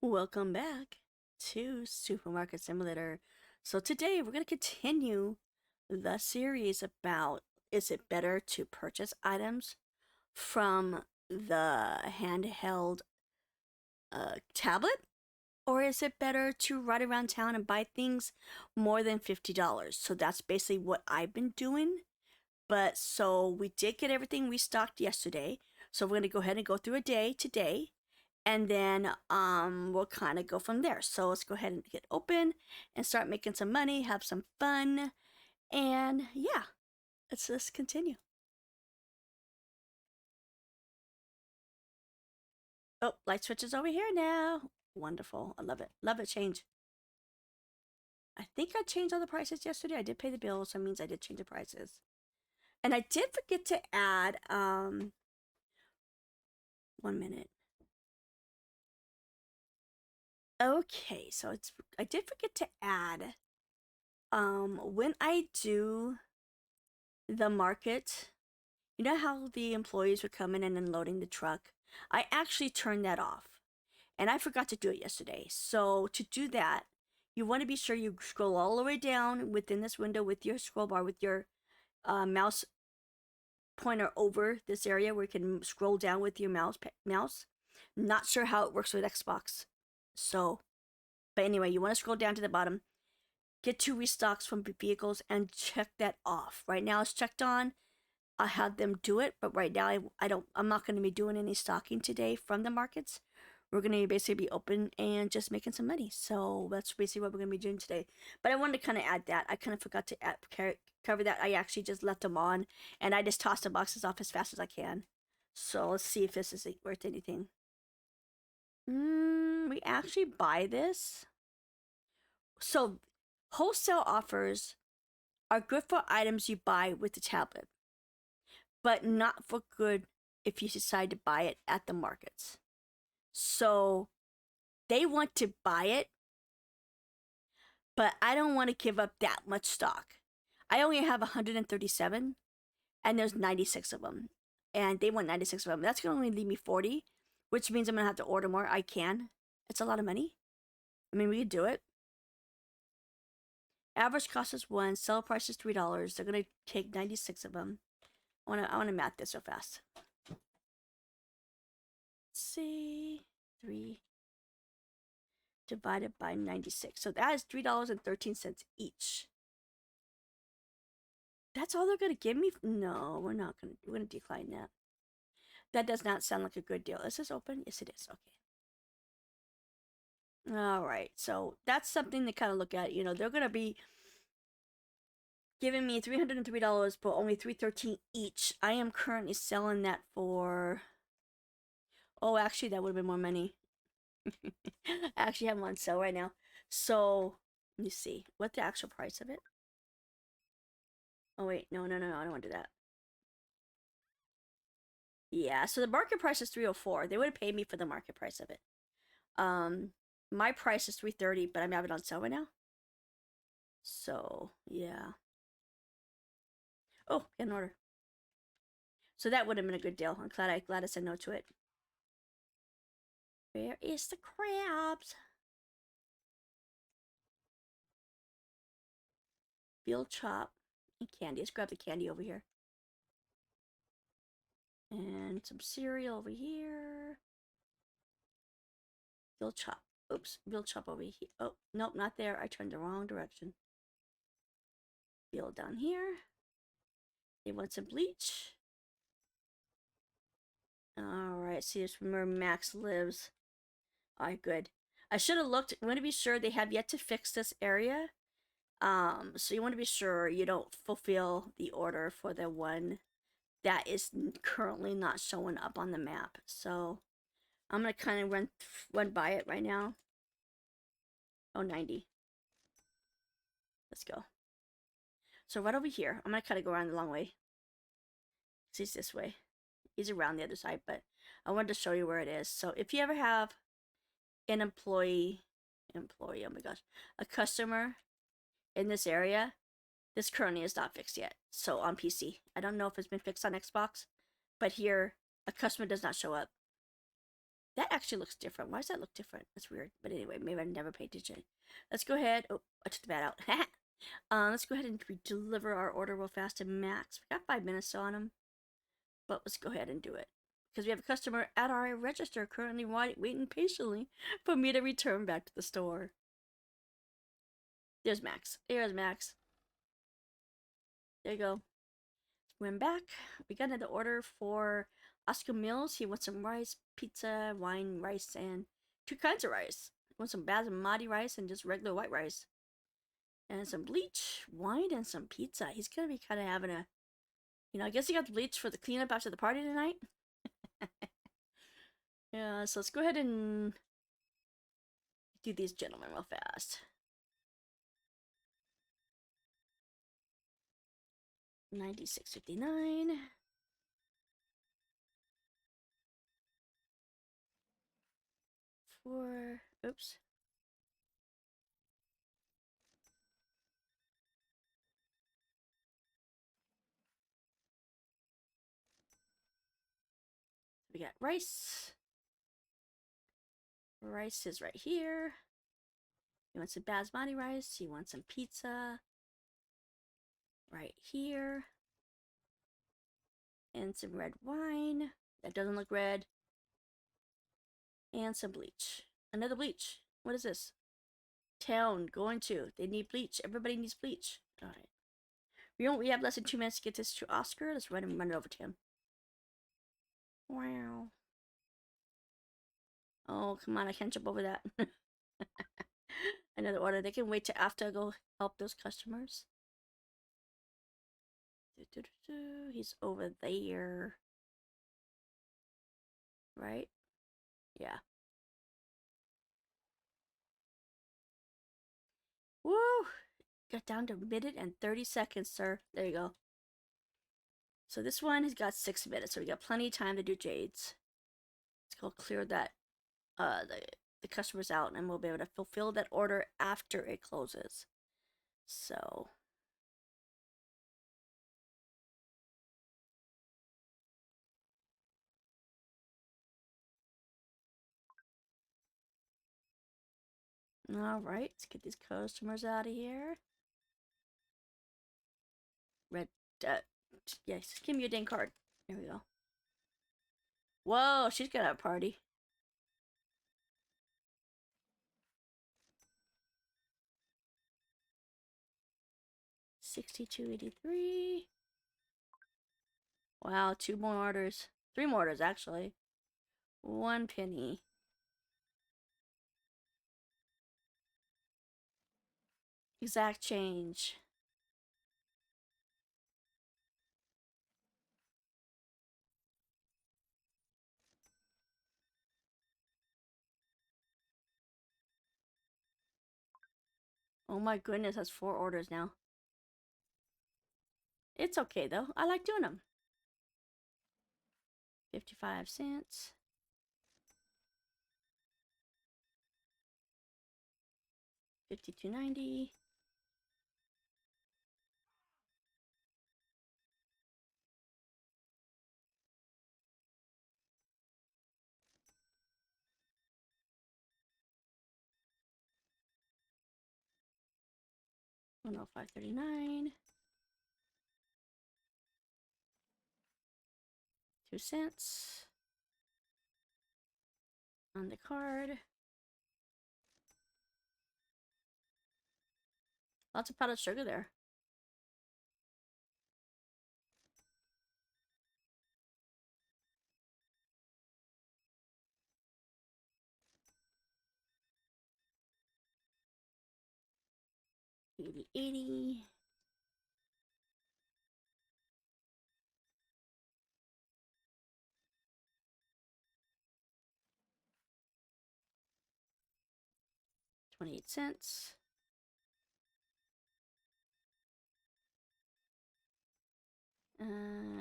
Welcome back to Supermarket Simulator. So today we're going to continue the series about is it better to purchase items from the handheld tablet, or is it better to ride around town and buy things more than $50? So that's basically what I've been doing. But so we did get everything restocked yesterday. So we're going to go ahead and go through a day today, and then we'll kind of go from there. So let's go ahead and get open and start making some money, have some fun, and yeah, let's continue. Oh, light switch is over here now. Wonderful. I love it. Love it. Change. I think I changed all the prices yesterday. I did pay the bill, so it means I did change the prices. And I did forget to add 1 minute. Okay, so I did forget to add when I do the market, you know how the employees were coming in and loading the truck? I actually turned that off, and I forgot to do it yesterday. So to do that, you want to be sure you scroll all the way down within this window with your scroll bar, with your mouse pointer over this area where you can scroll down with your mouse. Not sure how it works with Xbox. So, but anyway, you want to scroll down to the bottom, get to restocks from vehicles, and check that off. Right now it's checked on. I had them do it, but right now I'm not going to be doing any stocking today from the markets. We're going to basically be open and just making some money. So that's basically what we're going to be doing today. But I wanted to kind of add that. I kind of forgot to cover that. I actually just left them on, and I just tossed the boxes off as fast as I can. So let's see if this is worth anything. We actually buy this. So wholesale offers are good for items you buy with the tablet, but not for good if you decide to buy it at the markets. So they want to buy it, but I don't want to give up that much stock. I only have 137, and there's 96 of them, and they want 96 of them. That's going to only leave me 40, which means I'm going to have to order more. I can. It's a lot of money. I mean, we could do it. Average cost is $1, sell price is $3. They're going to take 96 of them. I want to math this real fast. Let's see, 3 divided by 96. So that is $3.13 each. That's all they're gonna give me? No, we're gonna decline that. That does not sound like a good deal. Is this open? Yes, it is. Okay. All right. So that's something to kind of look at. You know, they're gonna be giving me $303, but only $313 each. I am currently selling that for. Oh, actually, that would have been more money. I actually have them on sale right now. So let me see. What's the actual price of it? Oh wait, no, I don't want to do that. Yeah, so the market price is 304. They would have paid me for the market price of it. My price is 330, but I'm having it on sale right now. So yeah. Oh, get an order. So that would have been a good deal. I'm glad I said no to it. Where is the crabs? Veal chop and candy. Let's grab the candy over here. And some cereal over here. Veal chop. Oops, veal chop over here. Oh, nope, not there. I turned the wrong direction. Veal down here. They want some bleach. Alright, see this where Max lives. Alright, good. I should have looked. I want to be sure they have yet to fix this area. So you want to be sure you don't fulfill the order for the one that is currently not showing up on the map. So I'm gonna kind of run by it right now. Oh, 90. Let's go. So right over here, I'm gonna kind of go around the long way. He's this way. He's around the other side, but I wanted to show you where it is. So if you ever have an employee, oh my gosh, a customer in this area, this currently is not fixed yet. So on PC, I don't know if it's been fixed on Xbox, but here a customer does not show up. That actually looks different. Why does that look different? That's weird. But anyway, maybe I never paid attention. Let's go ahead. Oh, I took the bat out. Let's go ahead and deliver our order real fast to Max. We got 5 minutes on him, but let's go ahead and do it. Because we have a customer at our register currently waiting patiently for me to return back to the store. There's Max. There's Max. There you go. Went back. We got another order for Oscar Mills. He wants some rice, pizza, wine, rice, and 2 kinds of rice. He wants some basmati rice and just regular white rice. And some bleach, wine, and some pizza. He's gonna be kind of having a, I guess he got the bleach for the cleanup after the party tonight. Yeah, so let's go ahead and do these gentlemen real fast. 96.59. Oops. We got rice. Rice is right here. He wants some basmati rice. He wants some pizza. Right here. And some red wine. That doesn't look red. And some bleach. Another bleach. What is this? Town. Going to. They need bleach. Everybody needs bleach. Alright. We have less than 2 minutes to get this to Oscar. Let's run it over to him. Wow. Oh, come on. I can't jump over that. Another order. They can wait till after I go help those customers. He's over there. Right? Yeah. Woo! Got down to a minute and 30 seconds, sir. There you go. So this one has got 6 minutes, so we got plenty of time to do Jade's. Let's go clear that the customers out, and we'll be able to fulfill that order after it closes. So all right, let's get these customers out of here. Red, yes, give me your dang card. There we go. Whoa, she's got a party. $62.83. Wow, 2 more orders. 3 more orders, actually. 1 penny. Exact change. Oh my goodness, that's 4 orders now. It's okay though. I like doing them. 55 cents. 52.90. $105.39. 2 cents on the card. Lots of powdered sugar there. $80.80. $0.28.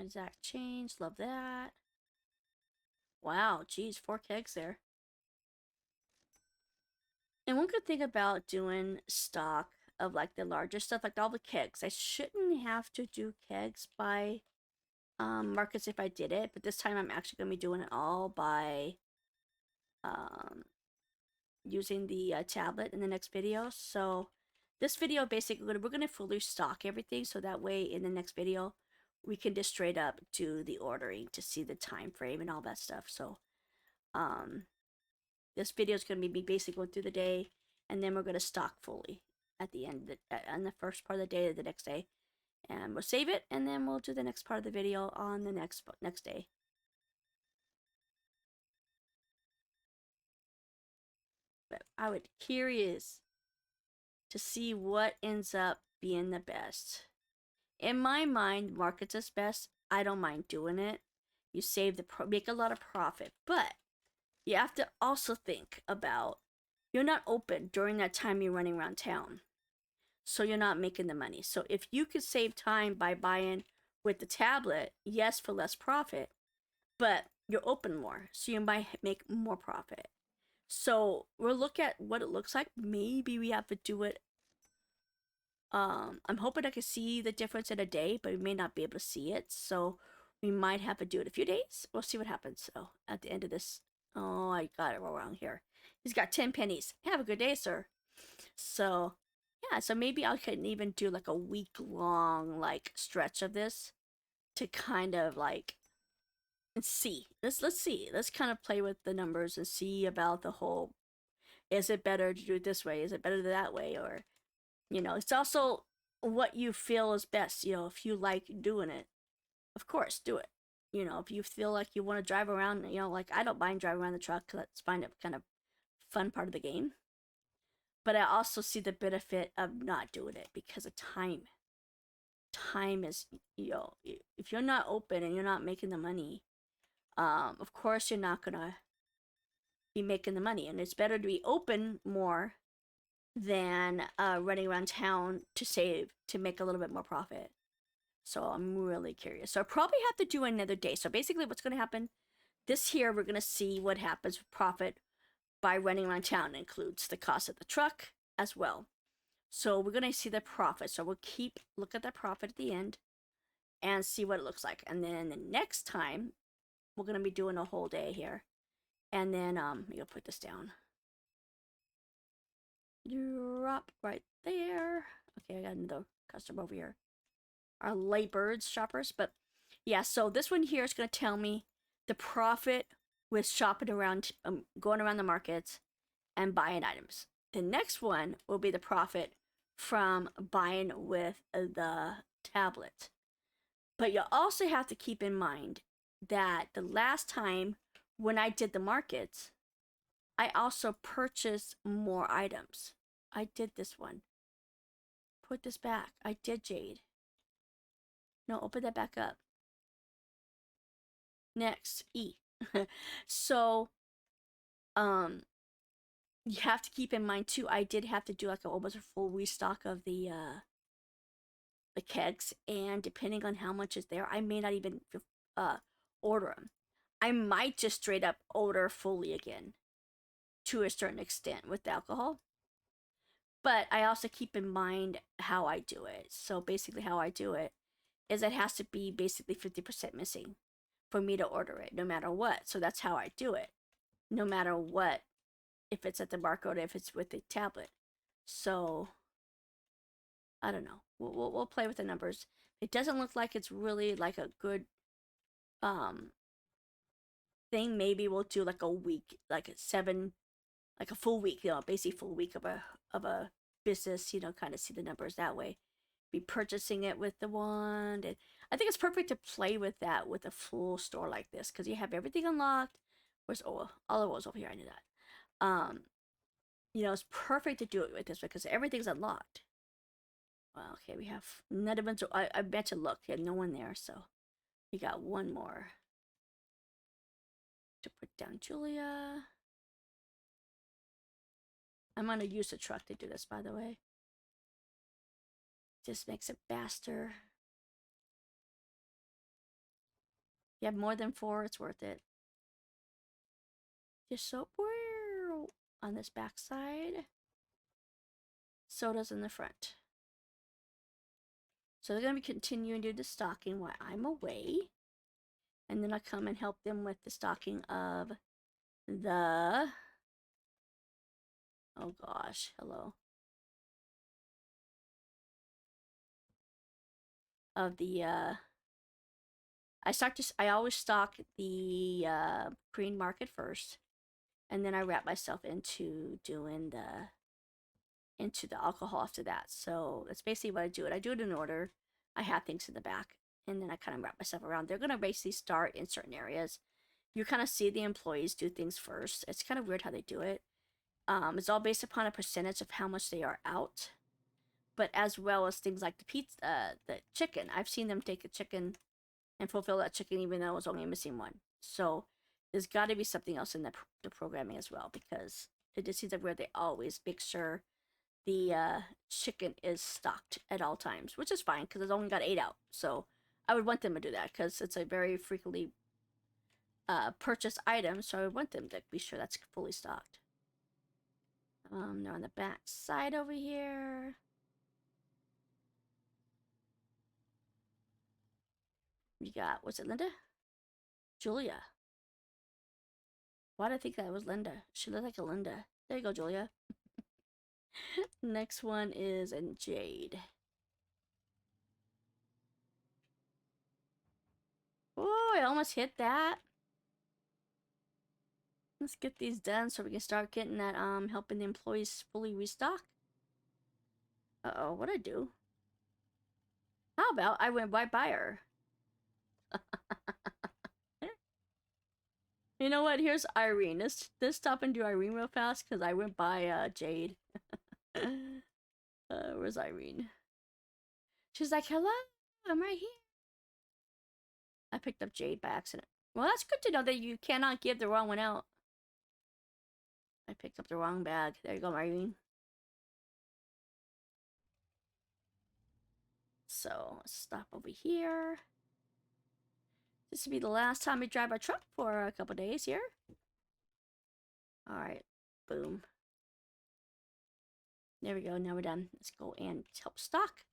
Exact change. Love that. Wow, geez, 4 kegs there. And one good thing about doing stock of like the larger stuff, like all the kegs, I shouldn't have to do kegs by markets if I did it, but this time I'm actually going to be doing it all by um, using the tablet in the next video. So this video basically we're gonna fully stock everything, so that way in the next video we can just straight up do the ordering to see the time frame and all that stuff. So um, this video is gonna be me basically going through the day, and then we're gonna stock fully at the end of on the first part of the day of the next day, and we'll save it, and then we'll do the next part of the video on the next day. But I would curious to see what ends up being the best. In my mind, markets is best. I don't mind doing it. You save make a lot of profit, but you have to also think about you're not open during that time you're running around town, so you're not making the money. So if you could save time by buying with the tablet, yes, for less profit, but you're open more, so you might make more profit. So we'll look at what it looks like. Maybe we have to do it. I'm hoping I can see the difference in a day, but we may not be able to see it. So we might have to do it a few days. We'll see what happens. So at the end of this, oh, I got it wrong here. He's got 10 pennies. Have a good day, sir. So yeah, so maybe I could even do like a week long like stretch of this to kind of like see. Let's see. Let's kind of play with the numbers and see about the whole. Is it better to do it this way? Is it better that way? Or it's also what you feel is best. If you like doing it, of course, do it. If you feel like you want to drive around, like I don't mind driving around the truck. That's find it kind of fun part of the game. But I also see the benefit of not doing it because of time. Time is, if you're not open and you're not making the money, of course you're not gonna be making the money, and it's better to be open more than running around town to make a little bit more profit. So I'm really curious. So I probably have to do another day. So basically what's going to happen this here, we're going to see what happens with profit by running around town. It includes the cost of the truck as well. So we're going to see the profit. So we'll look at the profit at the end and see what it looks like. And then the next time we're going to be doing a whole day here. And then you'll put this down. Drop right there. Okay, I got another customer over here. Our late birds shoppers. But yeah, so this one here is going to tell me the profit with shopping around, going around the markets and buying items. The next one will be the profit from buying with the tablet. But you also have to keep in mind that the last time when I did the markets, I also purchased more items. I did this one. Put this back. I did jade. No, open that back up. Next, E. So, you have to keep in mind too, I did have to do like almost a full restock of the kegs, and depending on how much is there, I may not even order them. I might just straight up order fully again to a certain extent with the alcohol. But I also keep in mind how I do it. So basically how I do it is it has to be basically 50% missing for me to order it, no matter what. So that's how I do it, no matter what, if it's at the barcode, if it's with the tablet. So I don't know. We'll play with the numbers. It doesn't look like it's really like a good thing. Maybe we'll do like a week, like a full week, basically full week of a business, kind of see the numbers that way. Be purchasing it with the wand, and I think it's perfect to play with that with a full store like this because you have everything unlocked. Where's oil? All the oil's over here. I knew that. It's perfect to do it with this because everything's unlocked. Well, okay, we have none of them. So I bet you look, yeah, no one there. So we got one more to put down. Julia. I'm gonna use the truck to do this, by the way. Just makes it faster. If you have more than 4, it's worth it. Just so on this back side. Sodas in the front. So they're going to be continuing to do the stocking while I'm away. And then I come and help them with the stocking of the, oh gosh, hello, of the, I always stock the green market first, and then I wrap myself into the alcohol after that. So that's basically what I do. I do it in order. I have things in the back, and then I kind of wrap myself around. They're gonna basically start in certain areas. You kind of see the employees do things first. It's kind of weird how they do it. It's all based upon a percentage of how much they are out, but as well as things like the pizza, the chicken. I've seen them take a chicken and fulfill that chicken even though it was only missing one. So there's got to be something else in the programming as well, because it just seems like where they always make sure the chicken is stocked at all times, which is fine because it's only got 8 out. So I would want them to do that because it's a very frequently purchased item. So I would want them to be sure that's fully stocked. They're on the back side over here. You got, was it Linda? Julia. Why did I think that was Linda? She looked like a Linda. There you go, Julia. Next one is in Jade. Oh, I almost hit that. Let's get these done so we can start getting that, helping the employees fully restock. Uh-oh, what'd I do? How about I went right by her? You know what? Here's Irene. Let's stop and do Irene real fast because I went by Jade. Where's Irene? She's like, hello, I'm right here. I picked up Jade by accident. Well, that's good to know that you cannot give the wrong one out. I picked up the wrong bag. There you go, Irene. So, let's stop over here. This will be the last time we drive our truck for a couple days here. Alright, boom. There we go, now we're done. Let's go and help stock.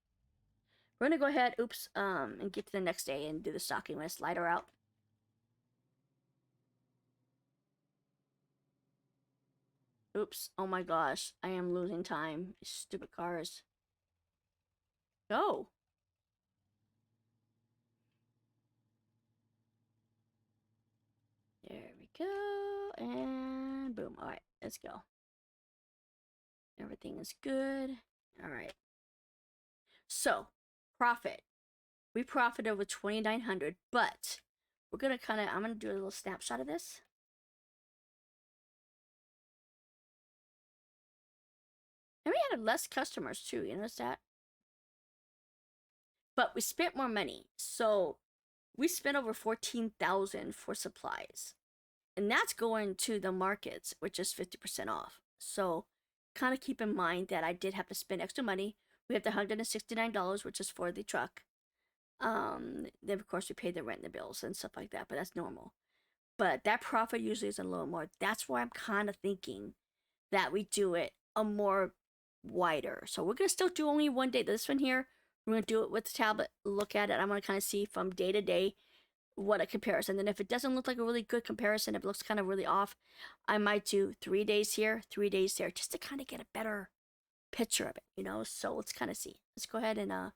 We're gonna go ahead, and get to the next day and do the stocking. Let's slide her out. Oops, oh my gosh, I am losing time. Stupid cars. Go. There we go, and boom. Alright, let's go. Everything is good. Alright. So, profit. We profited over 2,900, but we're gonna I'm gonna do a little snapshot of this. And we had less customers too, you notice that? But we spent more money. So we spent over 14,000 for supplies. And that's going to the markets, which is 50% off. So kind of keep in mind that I did have to spend extra money. We have the $169, which is for the truck. Then of course we paid the rent and the bills and stuff like that, but that's normal. But that profit usually is a little more. That's why I'm kind of thinking that we do it a more wider. So we're gonna still do only one day. This one here, we're gonna do it with the tablet. Look at it. I'm gonna kind of see from day to day what a comparison. Then if it doesn't look like a really good comparison, if it looks kind of really off, I might do 3 days here, 3 days there, just to kind of get a better picture of it, you know. So let's kind of see. Let's go ahead and